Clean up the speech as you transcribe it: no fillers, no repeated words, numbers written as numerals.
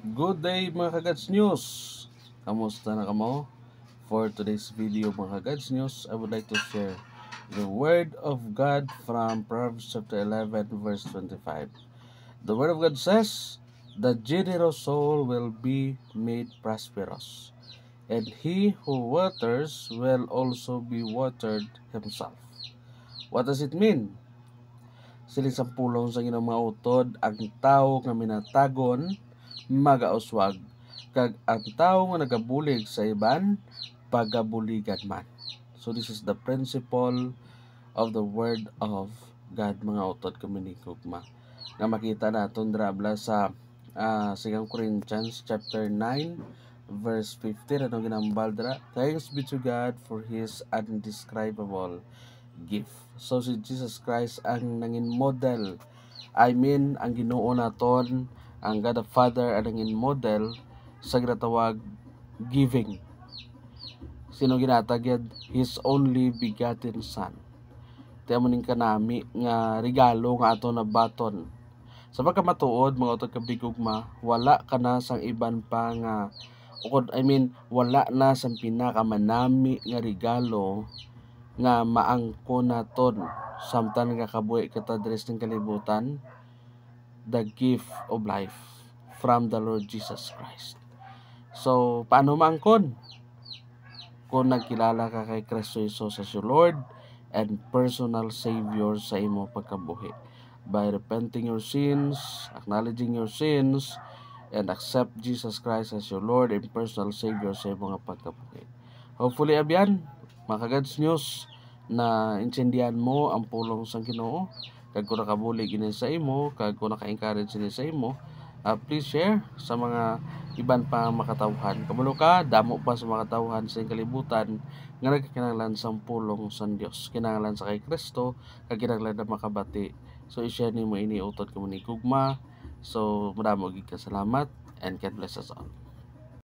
Good day mga Kagads News! Kamusta na kamo? For today's video mga Kagads News, I would like to share the Word of God from Proverbs chapter 11 verse 25. The Word of God says, "The generous soul will be made prosperous, and he who waters will also be watered himself." What does it mean? Siling sampulong sa ginang mga utod, ang tao nga minatagon magauswag, kag ang tao nga nagabulig sa iban pagabuligan man. So this is the principle of the word of God mga utod kami ni Kugma. Nga makita naton drabla sa 2 Corinthians chapter 9 verse 15 ano ginambal dra. Thanks be to God for his undescribable gift. So si Jesus Christ ang nangin model. Ang Ginoo naton, ang God the Father ang nangin model sa ginatawag giving. Sino ginatagyad? His only begotten Son. Tiyan mo ning kanami nga regalo nga ato na baton. Sa pagkamatuod mga utod kabigugma, wala ka na sang iban pa nga wala na sang pinakamanami nga regalo nga maangko naton samtang kakabuhi kita diri sa kalibutan, the gift of life from the Lord Jesus Christ. So paano maangkon? Kung nagkilala ka kay Kristo Jesus as your Lord and personal Savior sa imo pagkabuhi, by repenting your sins, acknowledging your sins, and accept Jesus Christ as your Lord and personal Savior sa imo pagkabuhi. Hopefully abyan mga Kagads News na intindihan mo ang pulong sang Ginoo, kag kung nakabuli gini sa imo, kag kung naka-encourage gini sa imo, please share sa mga iban pa makatawhan. Kabalo ka, damo pa sa makatawhan sa kalibutan nga nagkinahanglan sa pulong sa Dios, kinahanglan sa kay Kristo, kag kinahanglan na makabati. So i-share nimo ini utot ko ni Gugma. So madamo gid ka salamat and God bless us all.